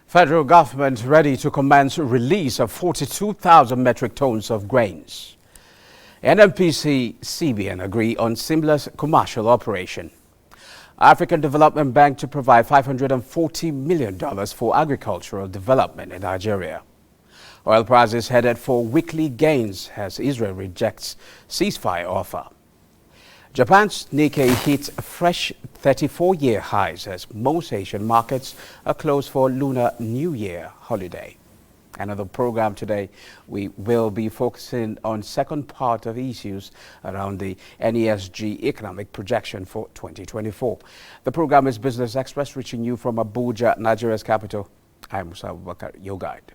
Federal government ready to commence release of 42,000 metric tons of grains. NNPC, CBN agree on seamless commercial operation. African Development Bank to provide $540 million for agricultural development in Nigeria. Oil prices headed for weekly gains as Israel rejects ceasefire offer. Japan's Nikkei hit fresh 34-year highs as most Asian markets are closed for Lunar New Year holiday. Another program today, we will be focusing on second part of issues around the NESG economic projection for 2024. The program is Business Express, reaching you from Abuja, Nigeria's capital. I'm Musa Abubakar, your guide.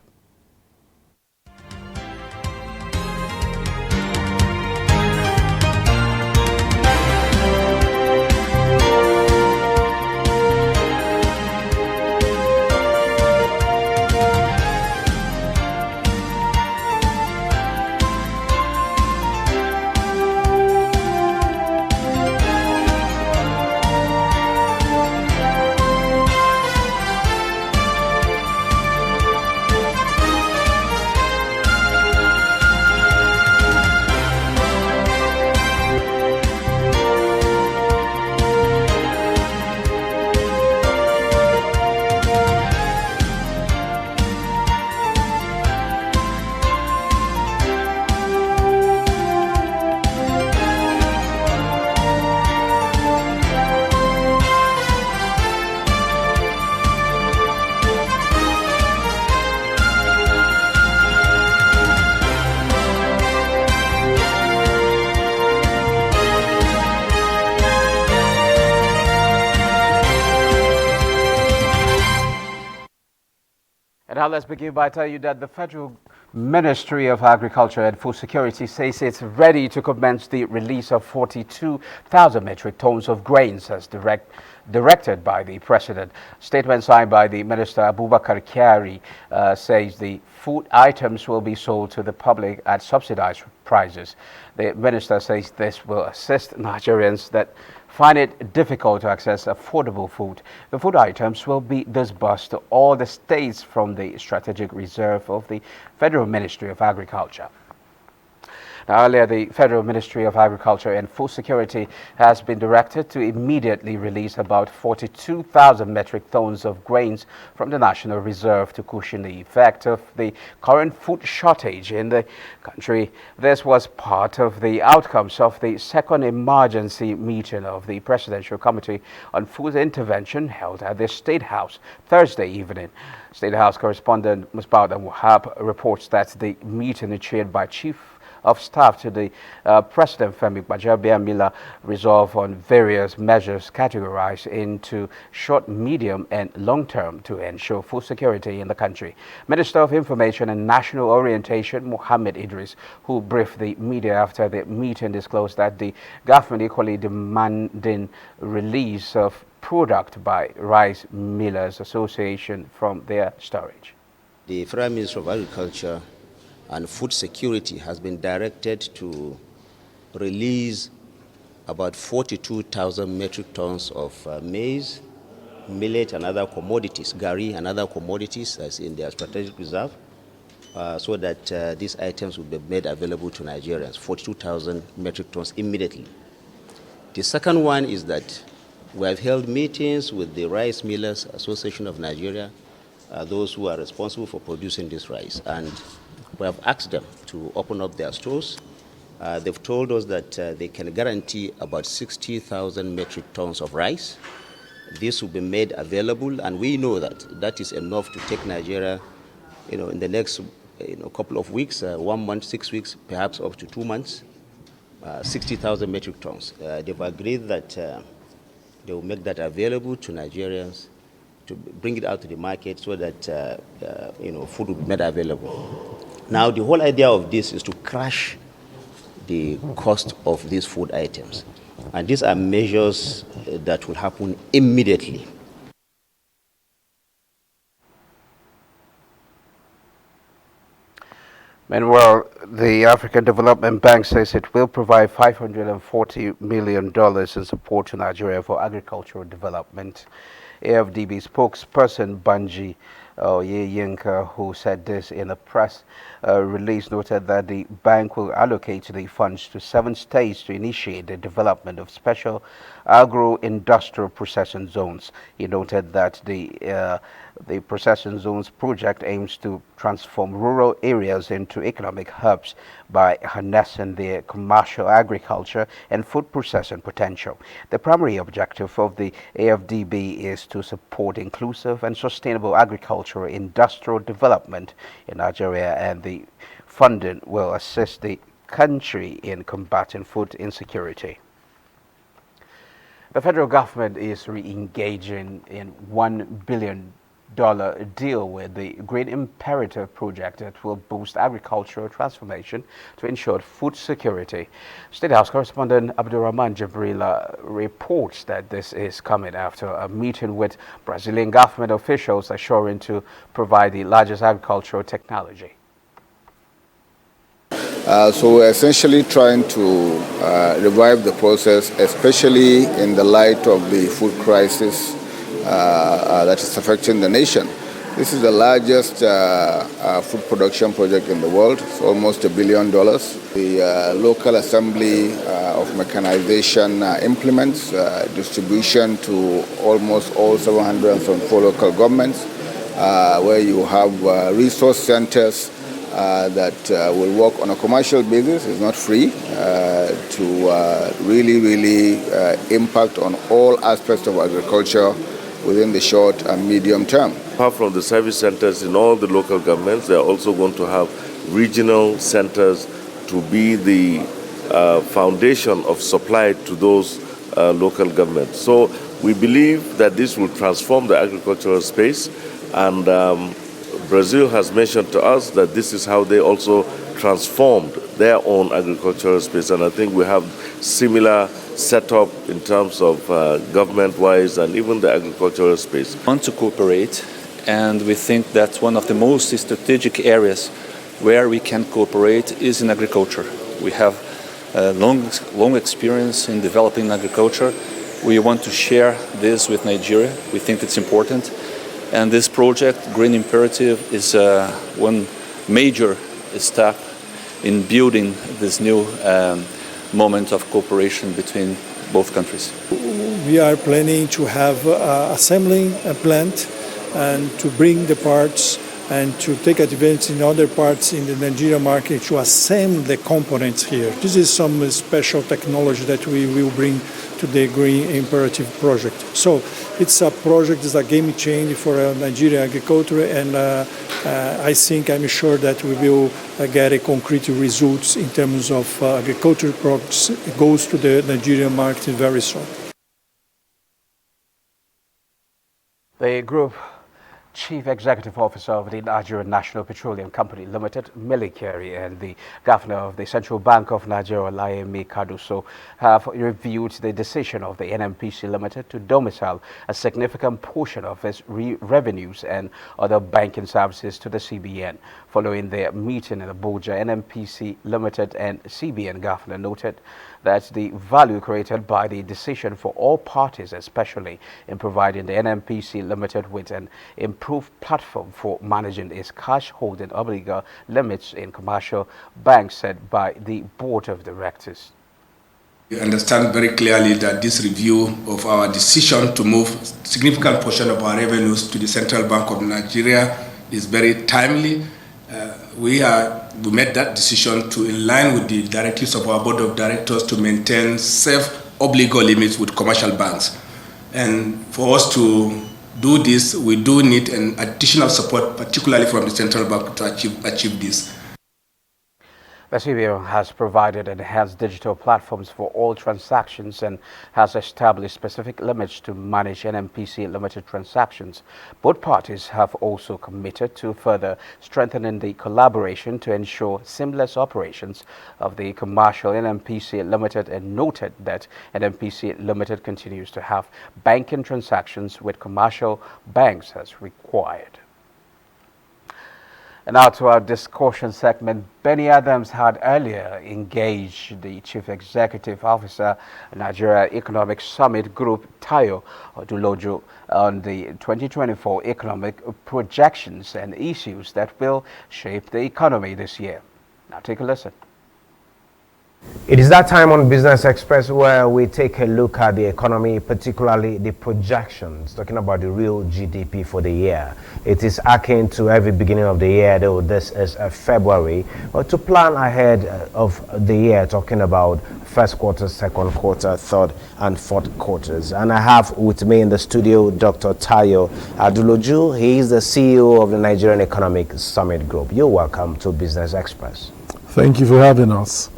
And now let's begin by telling you that the Federal Ministry of Agriculture and Food Security says it's ready to commence the release of 42,000 metric tons of grains as directed by the President. Statement signed by the Minister Abubakar Kyari says the food items will be sold to the public at subsidized prices. The Minister says this will assist Nigerians that find it difficult to access affordable food. The food items will be disbursed to all the states from the strategic reserve of the Federal Ministry of Agriculture. Now, earlier, the Federal Ministry of Agriculture and Food Security has been directed to immediately release about 42,000 metric tons of grains from the National Reserve to cushion the effect of the current food shortage in the country. This was part of the outcomes of the second emergency meeting of the Presidential Committee on Food Intervention held at the State House Thursday evening. State House correspondent Musbaud Wahab reports that the meeting chaired by Chief of Staff to the President Femi Gbajabiamila resolve on various measures categorized into short, medium and long term to ensure food security in the country. Minister of Information and National Orientation Mohammed Idris, who briefed the media after the meeting, disclosed that the government equally demanding release of product by Rice Millers Association from their storage. The Federal Ministry of Agriculture and Food Security has been directed to release about 42,000 metric tons of maize, millet and other commodities, gari and other commodities as in their strategic reserve, so that these items will be made available to Nigerians, 42,000 metric tons immediately. The second one is that we have held meetings with the Rice Millers Association of Nigeria, those who are responsible for producing this rice, and we have asked them to open up their stores. They've told us that they can guarantee about 60,000 metric tons of rice. This will be made available, and we know that that is enough to take Nigeria, in the next couple of weeks, 1 month, 6 weeks, perhaps up to 2 months, 60,000 metric tons. They've agreed that they will make that available to Nigerians to bring it out to the market so that food will be made available. Now, the whole idea of this is to crash the cost of these food items. And these are measures that will happen immediately. Meanwhile, The African Development Bank says it will provide $540 million in support to Nigeria for agricultural development. AFDB spokesperson Banji Yinka, who said this in a press release, noted that the bank will allocate the funds to 7 states to initiate the development of special agro-industrial processing zones. He noted that the processing zones project aims to transform rural areas into economic hubs by harnessing their commercial agriculture and food processing potential. The primary objective of the AFDB is to support inclusive and sustainable agricultural industrial development in Nigeria, and the funding will assist the country in combating food insecurity. The federal government is re-engaging in $1 billion deal with the Green Imperative project that will boost agricultural transformation to ensure food security. State House correspondent Abdurrahman Jabrila reports that this is coming after a meeting with Brazilian government officials assuring to provide the largest agricultural technology. So we're essentially trying to revive the process, especially in the light of the food crisis that is affecting the nation. This is the largest food production project in the world. It's almost $1 billion. The local assembly of mechanization implements, distribution to almost all 774 local governments, where you have resource centers that will work on a commercial basis. It's not free to really impact on all aspects of agriculture within the short and medium term. Apart from the service centers in all the local governments, they are also going to have regional centers to be the foundation of supply to those local governments. So we believe that this will transform the agricultural space, and Brazil has mentioned to us that this is how they also transformed their own agricultural space, and I think we have similar setup in terms of government-wise and even the agricultural space. We want to cooperate, and we think that one of the most strategic areas where we can cooperate is in agriculture. We have long experience in developing agriculture. We want to share this with Nigeria. We think it's important. And this project, Green Imperative, is one major step in building this new moment of cooperation between both countries. We are planning to have assembling a plant and to bring the parts and to take advantage in other parts in the Nigerian market to assemble the components here. This is some special technology that we will bring to the Green Imperative project. So it's a project, it's a game changer for Nigerian agriculture, and I'm sure that we will get a concrete results in terms of agricultural products goes to the Nigerian market very soon. The group Chief Executive Officer of the Nigerian National Petroleum Company Limited, Milikeri, and the Governor of the Central Bank of Nigeria, Layemi Kaduso, have reviewed the decision of the NNPC Limited to domicile a significant portion of its revenues and other banking services to the CBN. Following their meeting in Abuja, NNPC Limited and CBN Governor noted that the value created by the decision for all parties, especially in providing the NNPC Limited with an improved platform for managing its cash holding obligor limits in commercial banks, said by the Board of Directors. We understand very clearly that this review of our decision to move significant portion of our revenues to the Central Bank of Nigeria is very timely. We made that decision to in line with the directives of our Board of Directors to maintain safe obligor limits with commercial banks. And for us to do this, we do need an additional support, particularly from the Central Bank, to achieve this. The CBN has provided enhanced digital platforms for all transactions and has established specific limits to manage NNPC Limited transactions. Both parties have also committed to further strengthening the collaboration to ensure seamless operations of the commercial NNPC Limited, and noted that NNPC Limited continues to have banking transactions with commercial banks as required. And now to our discussion segment. Benny Adams had earlier engaged the Chief Executive Officer, Nigeria Economic Summit Group, Tayo Oduloju, on the 2024 economic projections and issues that will shape the economy this year. Now take a listen. It is that time on Business Express where we take a look at the economy, particularly the projections, talking about the real GDP for the year. It is akin to every beginning of the year, though this is February, but to plan ahead of the year, talking about first quarter, second quarter, third and fourth quarters. And I have with me in the studio Dr. Tayo Oduloju. He is the CEO of the Nigerian Economic Summit Group. You're welcome to Business Express. Thank you for having us.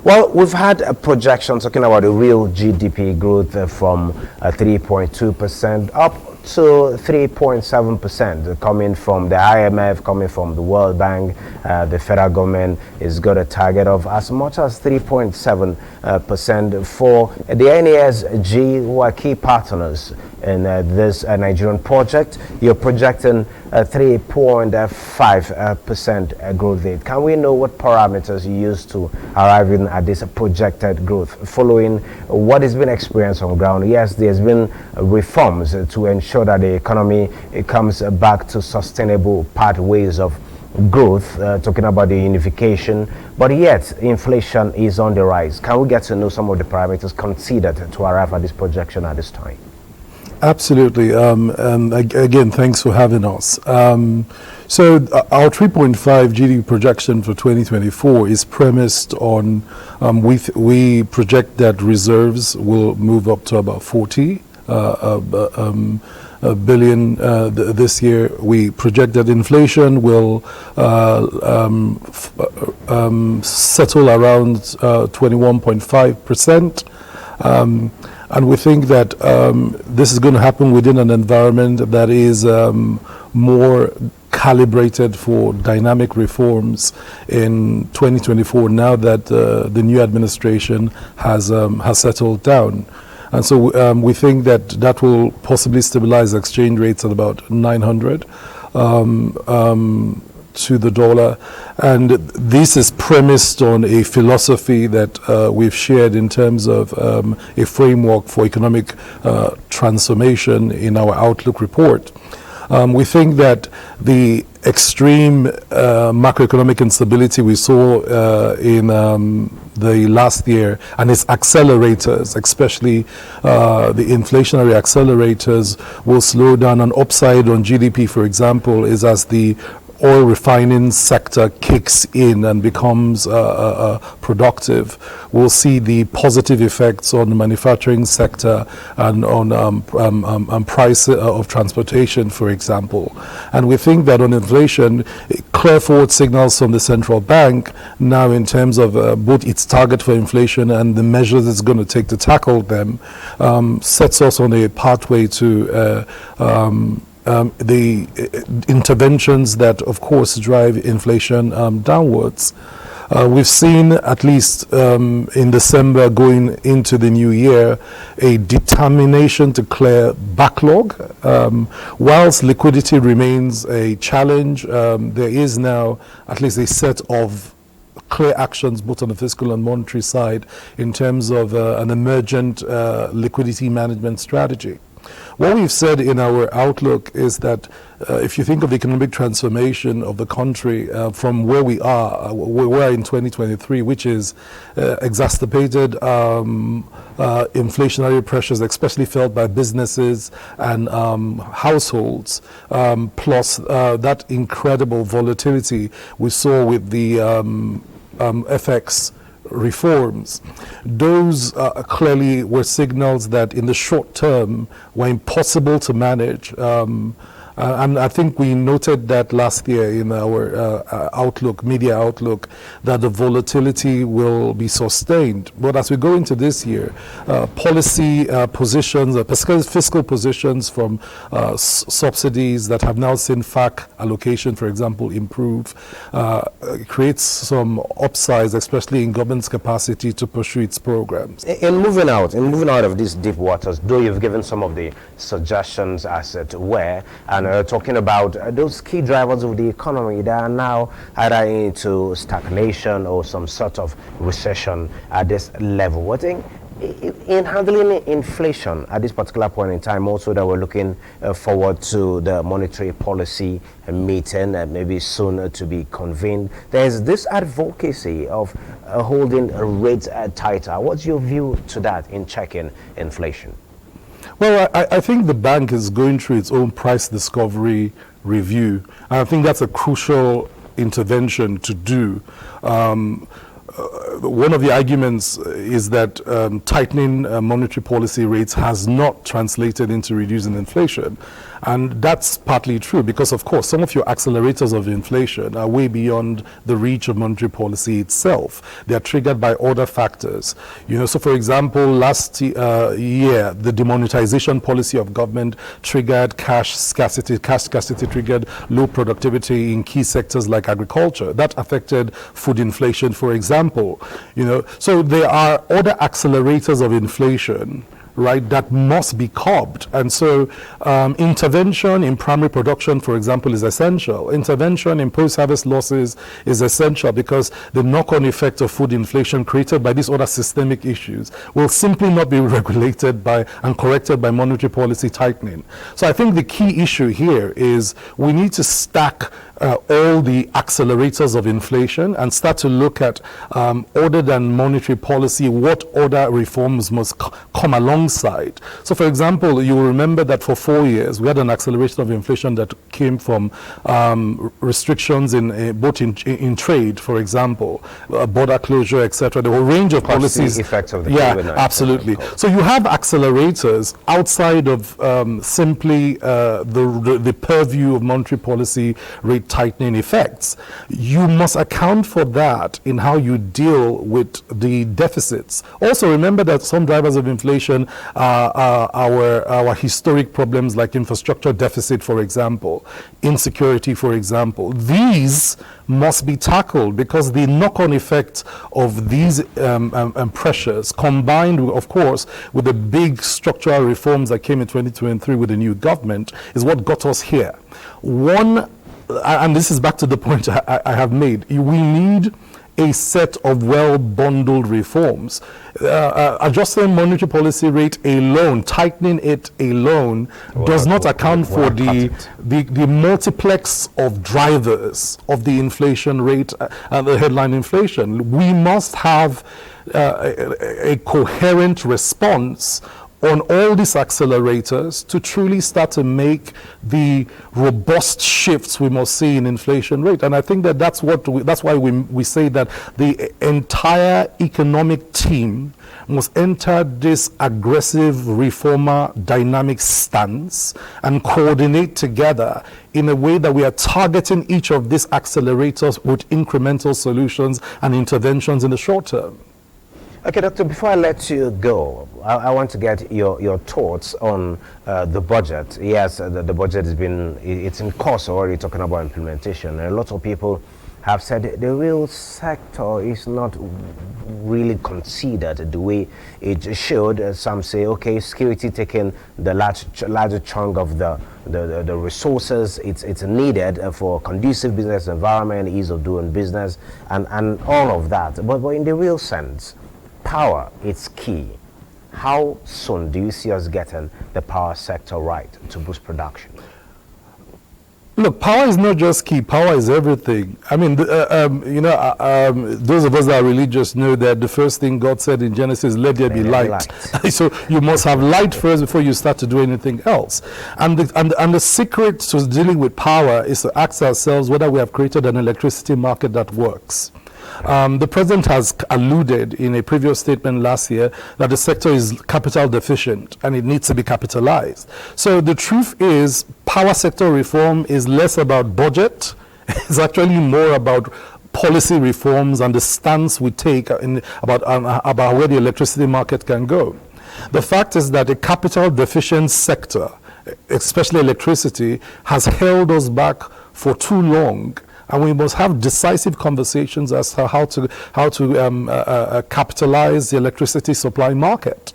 Well, we've had a projection talking about the real GDP growth from 3.2% up to 3.7%, coming from the IMF, coming from the World Bank. The federal government has got a target of as much as 3.7% for the NASG, who are key partners in this Nigerian project. You're projecting 3.5% growth rate. Can we know what parameters you used to arriving at this projected growth following what has been experienced on ground? Yes, there's been reforms to ensure that the economy comes back to sustainable pathways of growth, talking about the unification, but yet inflation is on the rise. Can we get to know some of the parameters considered to arrive at this projection at this time? Absolutely. Again, thanks for having us. So our 3.5 GDP projection for 2024 is premised on we project that reserves will move up to about 40 billion this year. We project that inflation will settle around 21.5%. And we think that this is going to happen within an environment that is more calibrated for dynamic reforms in 2024 now that the new administration has settled down. And so we think that that will possibly stabilize exchange rates at about 900 to the dollar. And this is premised on a philosophy that we've shared in terms of a framework for economic transformation in our Outlook report. We think that the extreme macroeconomic instability we saw in the last year and its accelerators, especially the inflationary accelerators, will slow down. An upside on GDP, for example, is as the oil refining sector kicks in and becomes productive. We'll see the positive effects on the manufacturing sector and on price of transportation, for example. And we think that on inflation, clear forward signals from the central bank now in terms of both its target for inflation and the measures it's going to take to tackle them sets us on a pathway to the interventions that, of course, drive inflation downwards. We've seen, at least in December going into the new year, a determination to clear backlog. Whilst liquidity remains a challenge, there is now at least a set of clear actions both on the fiscal and monetary side in terms of an emergent liquidity management strategy. What we've said in our outlook is that if you think of the economic transformation of the country from where we are in 2023, which is exacerbated inflationary pressures, especially felt by businesses and households, plus that incredible volatility we saw with the FX reforms. Those clearly were signals that in the short term were impossible to manage. And I think we noted that last year in our outlook, media outlook, that the volatility will be sustained. But as we go into this year, policy positions, fiscal positions from subsidies that have now seen FAC allocation, for example, improve, creates some upsides, especially in government's capacity to pursue its programs. In moving out of these deep waters, though you've given some of the suggestions as to where, and talking about those key drivers of the economy that are now either into stagnation or some sort of recession at this level. I think in handling inflation at this particular point in time, also that we're looking forward to the monetary policy meeting, maybe soon to be convened, there's this advocacy of holding rates tighter. What's your view to that in checking inflation? Well, I think the bank is going through its own price discovery review. And I think that's a crucial intervention to do. One of the arguments is that tightening monetary policy rates has not translated into reducing inflation. And that's partly true because, of course, some of your accelerators of inflation are way beyond the reach of monetary policy itself. They are triggered by other factors. So for example, last year, the demonetization policy of government triggered cash scarcity. Cash scarcity triggered low productivity in key sectors like agriculture. That affected food inflation, for example. So there are other accelerators of inflation, right, that must be curbed. And so intervention in primary production, for example, is essential. Intervention in post-harvest losses is essential because the knock-on effect of food inflation created by these other systemic issues will simply not be regulated by and corrected by monetary policy tightening. So I think the key issue here is we need to stack all the accelerators of inflation and start to look at, other than monetary policy, what other reforms must come alongside. So for example, you will remember that for 4 years, we had an acceleration of inflation that came from restrictions in both in trade, for example, border closure, etc. There were a range of policies. Effects of the COVID-19. Absolutely. So you have accelerators outside of simply the purview of monetary policy rate tightening effects. You must account for that in how you deal with the deficits. Also remember that some drivers of inflation are our historic problems like infrastructure deficit, for example, insecurity, for example. These must be tackled because the knock-on effect of these pressures, combined, of course, with the big structural reforms that came in 2023 with the new government, is what got us here. And this is back to the point I have made. We need a set of well-bundled reforms. Adjusting monetary policy rate alone, tightening it alone, does not account for the multiplex of drivers of the inflation rate and the headline inflation. We must have a coherent response on all these accelerators to truly start to make the robust shifts we must see in inflation rate. And I think that's why we say that the entire economic team must enter this aggressive reformer dynamic stance and coordinate together in a way that we are targeting each of these accelerators with incremental solutions and interventions in the short term. Okay, Doctor, before I let you go, I want to get your thoughts on the budget. Yes, the budget it's in course already, talking about implementation. And a lot of people have said the real sector is not really considered the way it should. Some say, okay, security taking the larger chunk of the resources it's needed for conducive business environment, ease of doing business, and all of that. But in the real sense, power is key. How soon do you see us getting the power sector right to boost production? Look, power is not just key, power is everything. I mean, those of us that are religious know that the first thing God said in Genesis, let there be light. So you must have light first before you start to do anything else. And the secret to dealing with power is to ask ourselves whether we have created an electricity market that works. The president has alluded in a previous statement last year that the sector is capital deficient and it needs to be capitalized. So the truth is, power sector reform is less about budget. It's actually more about policy reforms and the stance we take about where the electricity market can go. The fact is that a capital deficient sector, especially electricity, has held us back for too long. And we must have decisive conversations as to how to capitalize the electricity supply market.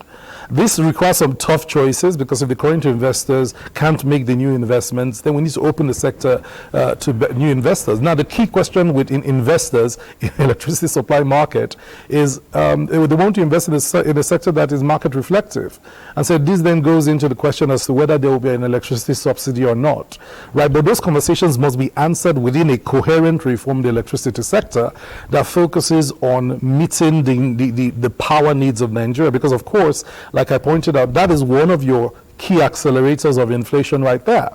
This requires some tough choices, because if the current investors can't make the new investments, then we need to open the sector to new investors. Now, the key question with investors in the electricity supply market is they want to invest in a sector that is market reflective. And so this then goes into the question as to whether there will be an electricity subsidy or not, right? But those conversations must be answered within a coherent reform of the electricity sector that focuses on meeting the power needs of Nigeria, because of course, like I pointed out, that is one of your key accelerators of inflation right there.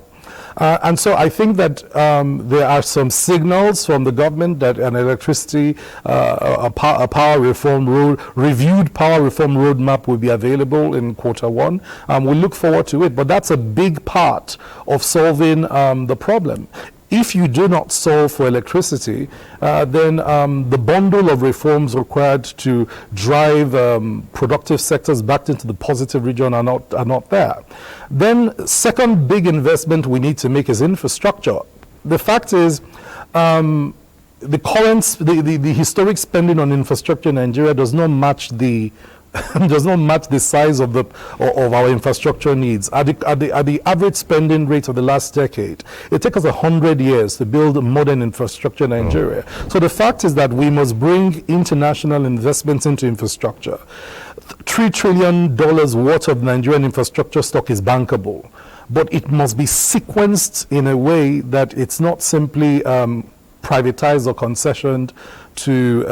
And so I think that there are some signals from the government that an electricity, reviewed power reform roadmap will be available in Q1. We look forward to it, but that's a big part of solving the problem. If you do not solve for electricity, then the bundle of reforms required to drive productive sectors back into the positive region are not there. Then, second big investment we need to make is infrastructure. The fact is, the historic spending on infrastructure in Nigeria does not match the size of our infrastructure needs. At the average spending rate of the last decade, it took us 100 years to build modern infrastructure in Nigeria. So the fact is that we must bring international investments into infrastructure. $3 trillion worth of Nigerian infrastructure stock is bankable, but it must be sequenced in a way that it's not simply privatized or concessioned to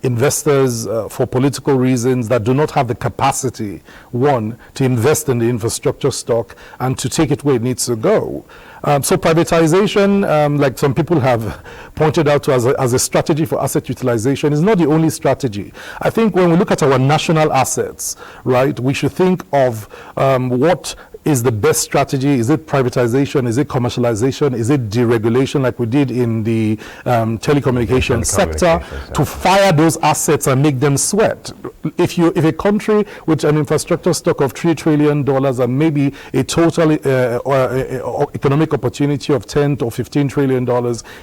investors for political reasons that do not have the capacity, one, to invest in the infrastructure stock and to take it where it needs to go. So privatization, like some people have pointed out to as a strategy for asset utilization, is not the only strategy. I think when we look at our national assets, right, we should think of what is the best strategy. Is it privatization? Is it commercialization? Is it deregulation like we did in the telecommunications sector to fire those assets and make them sweat? If a country with an infrastructure stock of $3 trillion and maybe a total economic opportunity of $10 or $15 trillion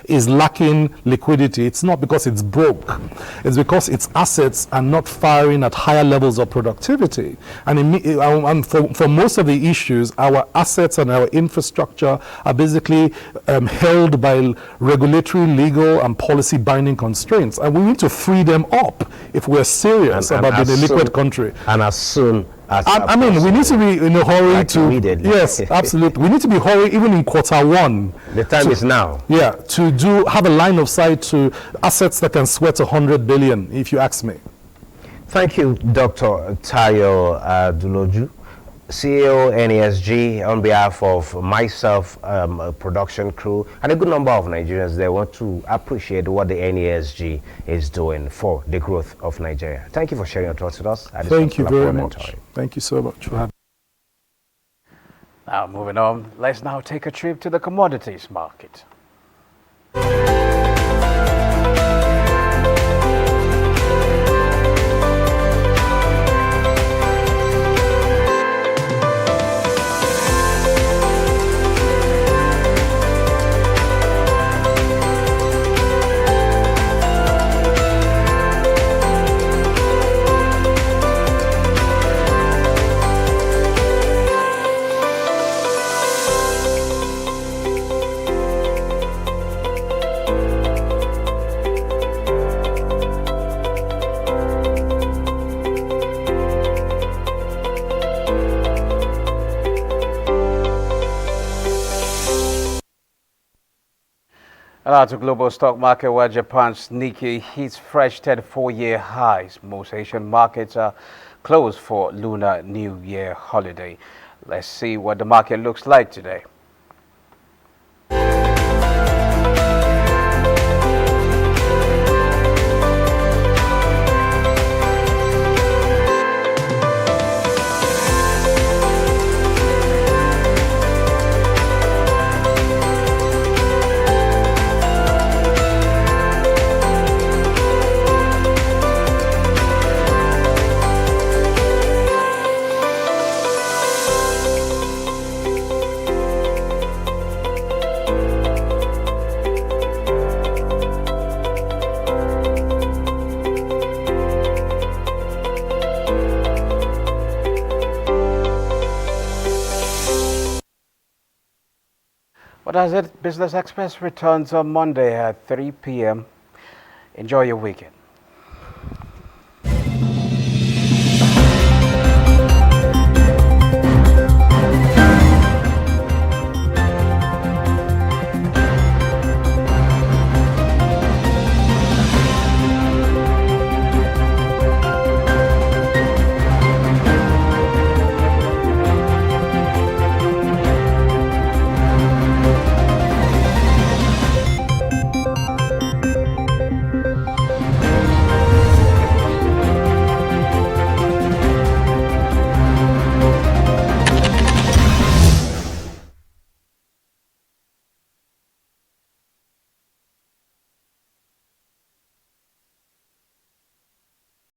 is lacking liquidity, it's not because it's broke. It's because its assets are not firing at higher levels of productivity. And for most of the issues, our assets and our infrastructure are basically held by regulatory, legal, and policy binding constraints. And we need to free them up if we're serious about being a liquid country. And as soon as I mean, we need to be in a hurry like to... immediately. Yes, absolutely. We need to be hurried even in Q1. The time is now. Yeah, to have a line of sight to assets that can sweat 100 billion, if you ask me. Thank you, Dr. Tayo Duloju, CEO NESG. On behalf of myself, production crew, and a good number of Nigerians, they want to appreciate what the NESG is doing for the growth of Nigeria. Thank you for sharing your thoughts with us. Thank you very much. Thank you so much for having me. Now, moving on, let's now take a trip to the commodities market. Now to global stock market, where Japan's Nikkei hits fresh 34-year highs. Most Asian markets are closed for Lunar New Year holiday. Let's see what the market looks like today. But that's it. Business Express returns on Monday at 3 p.m. Enjoy your weekend.